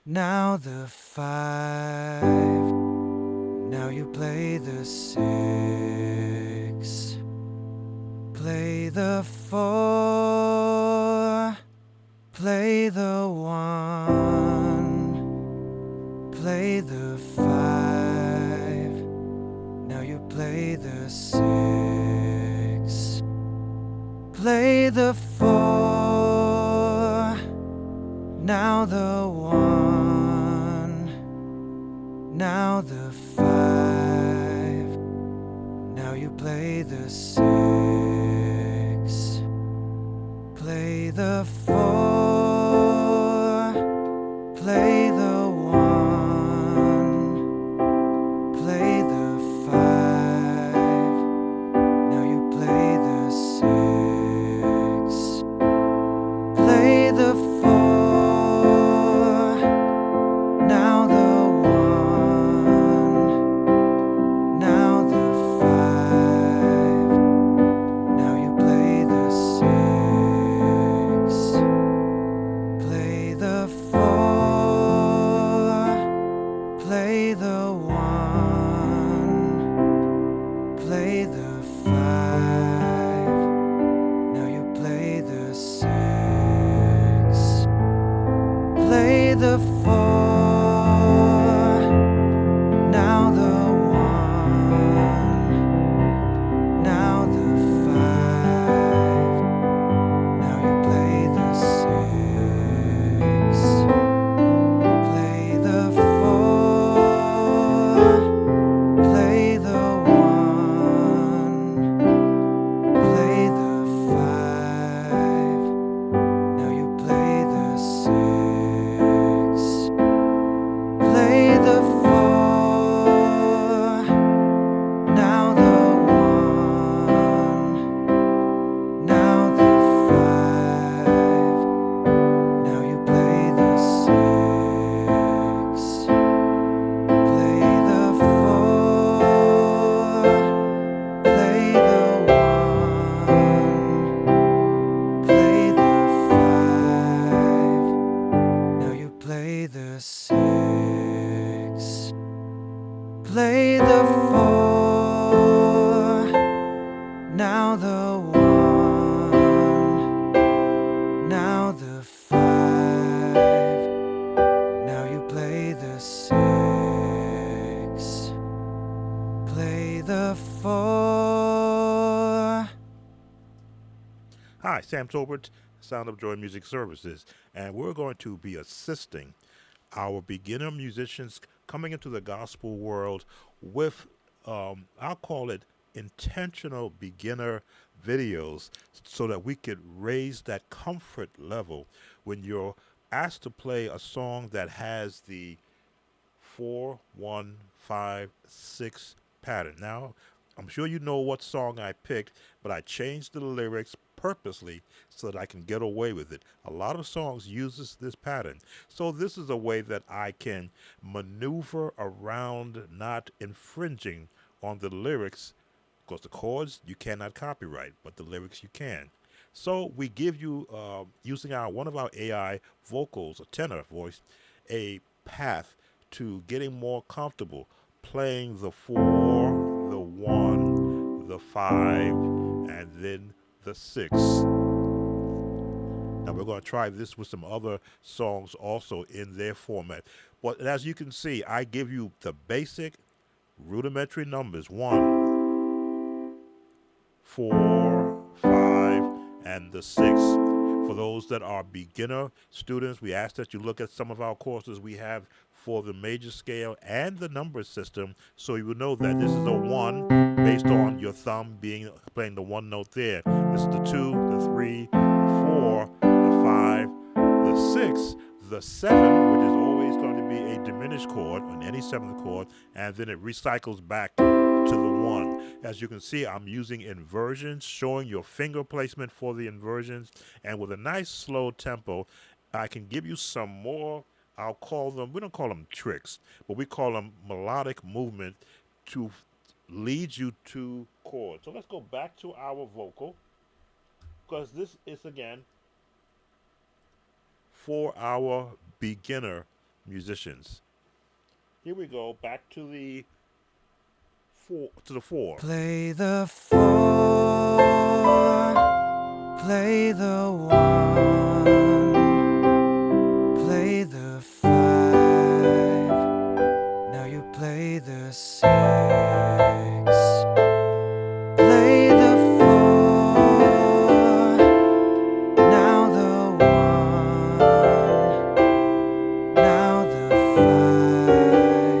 now the 5, now you play the 6, play the 4, play the 1, play the 5, now you play the 6, play the 4, now the 1, now the 5, now you play the 6, play the 4, play the 1, play the 5, now you play the 6, play the 4, now the 1, now the 5, now you play the 6, play the 4, play the 1, play the 5, now you play the 6, play the 4, now the 1, now the 5, now you play the 6, play the 4, play the 1, play the 5, now you play the 6, play the 4, now the 1, now the 5, now you play the 6, play the 4, play the 1, play the 5, now you play the 6, play the 4, now the 1, now the 5, now you play the 6, play the 4. Hi, Sam Tolbert, Sound of Joy Music Services, and we're going to be assisting our beginner musicians coming into the gospel world with, I'll call it intentional beginner videos so that we could raise that comfort level when you're asked to play a song that has the 4-1-5-6 pattern. Now, I'm sure you know what song I picked, but I changed the lyrics purposely so that I can get away with it. A lot of songs uses this pattern. So this is a way that I can maneuver around not infringing on the lyrics because the chords you cannot copyright, but the lyrics you can. So we give you, using our one of our AI vocals, a tenor voice, a path to getting more comfortable playing the 4, the 1, the 5, and then the 6. Now we're going to try this with some other songs also in their format. But as you can see, I give you the basic rudimentary numbers 1, 4, 5, and the 6. For those that are beginner students, we ask that you look at some of our courses we have for the major scale and the number system so you will know that this is a 1 based on your thumb being playing the 1 note there. This is the 2, the 3, the 4, the 5, the 6, the 7, which is always going to be a diminished chord on any 7th chord, and then it recycles back to the 1. As you can see, I'm using inversions, showing your finger placement for the inversions, and with a nice slow tempo, I can give you some more, I'll call them, we don't call them tricks, but we call them melodic movement to lead you to chords. So let's go back to our vocal, because this is, again, for our beginner musicians. Here we go, back to the four. Play the 4, play the 1, play the 5, now you play the 6. Play the 4, now the 1, now the 5,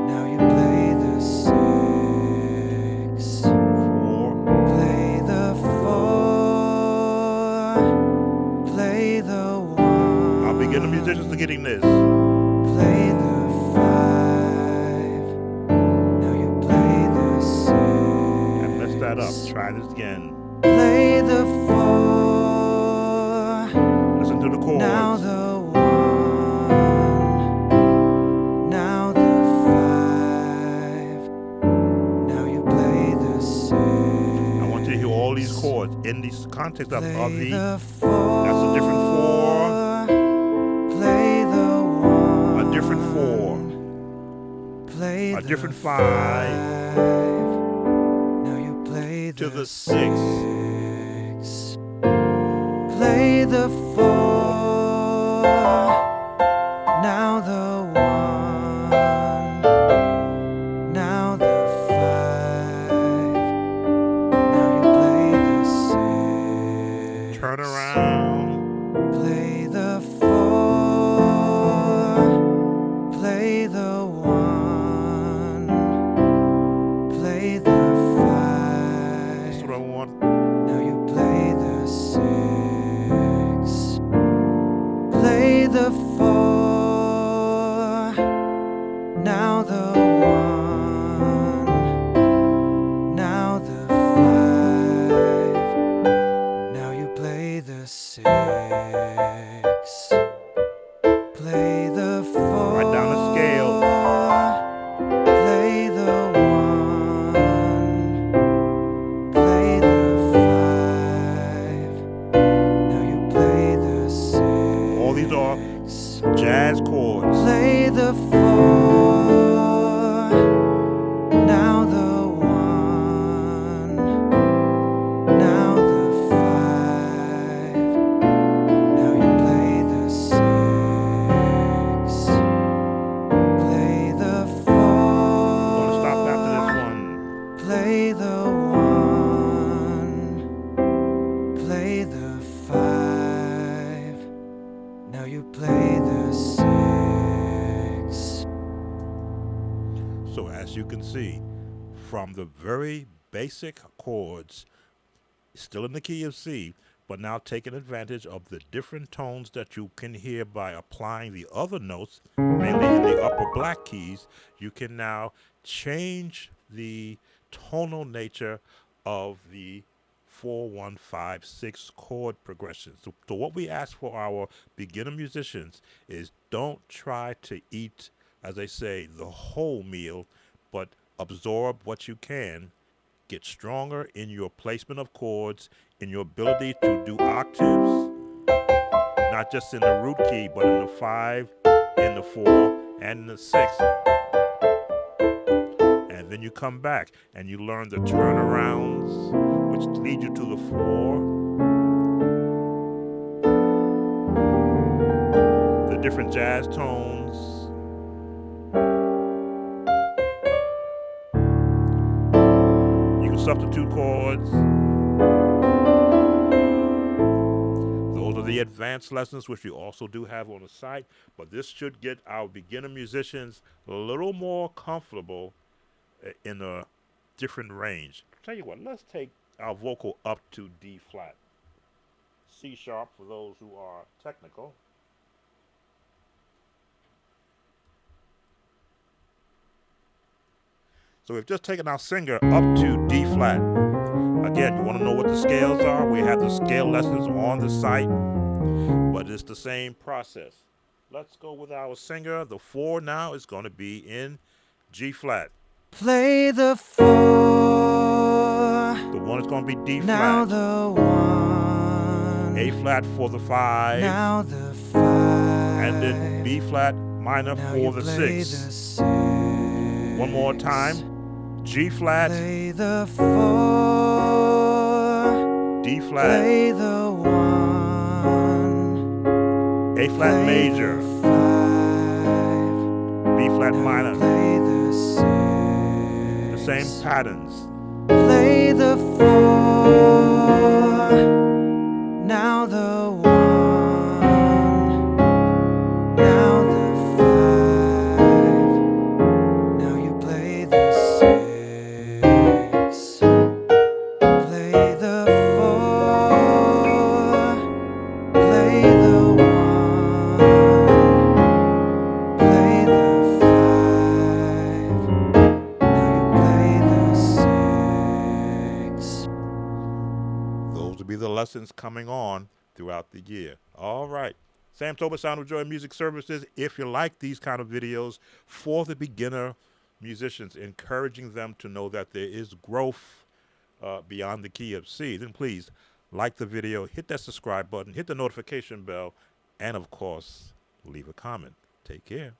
now you play the 6. Play the 4, play the 1. Our beginner musicians are getting this. Play the 5, now you play the 6. And mess that up. Try this again. Play the 4, Listen to the chords. now the 1, now the 5, now you play the 6. I want you to hear all these chords in the context of Play the. the 4, That's a different 4. play the 1, A different 4. play A the different 5. 5, now you play To the the 6. 6. Play the 4, now the 1, now the 5, now you play the 6. Turn around. Play the 4, play the 1, play the 5. That's what I want. Now you play the 6. Play the 4, now the 1, now the 5, now you play the 6. Play the 4, Right down the scale. play the 1, play the 5, now you play the 6. All these are jazz chords. Play the 4, now the 1, now the 5, now you play the 6. Play the 4, I'm gonna stop after this one. play the 1, play the 5, now you play the 6. So as you can see, from the very basic chords, still in the key of C, but now taking advantage of the different tones that you can hear by applying the other notes, mainly in the upper black keys, you can now change the tonal nature of the 4, 1, 5, 6 chord progressions. So what we ask for our beginner musicians is don't try to eat, as they say, the whole meal, but absorb what you can. Get stronger in your placement of chords, in your ability to do octaves, not just in the root key, but in the 5, in the 4, and in the 6. And then you come back and you learn the turnarounds, which lead you to the 4, the different jazz tones. You can substitute chords. Those are the advanced lessons, which we also do have on the site, but this should get our beginner musicians a little more comfortable in a different range. Tell you what, let's take our vocal up to D flat. C sharp for those who are technical. So we've just taken our singer up to D flat. Again, you want to know what the scales are? We have the scale lessons on the site, but it's the same process. Let's go with our singer. The 4 now is going to be in G flat. Play the 4, The 1 is going to be D now flat. the 1, A flat for the 5. now the 5, And and then B flat minor Now for you the play 6. the 6. One more time. G flat, Play the 4. D flat, Play the 1. A flat Play major, the 5. B flat Now minor. you play the 6. The same patterns. Play the 4. Now the 1. Now the 5. Now you play the 6. Play the 4. Play the 1. Play the 5. Now you play the 6. Those will be the lessons coming on throughout the year. All right. Sam Tober, Sound of Joy Music Services. If you like these kind of videos for the beginner musicians, encouraging them to know that there is growth beyond the key of C, then please like the video, hit that subscribe button, hit the notification bell, and of course, leave a comment. Take care.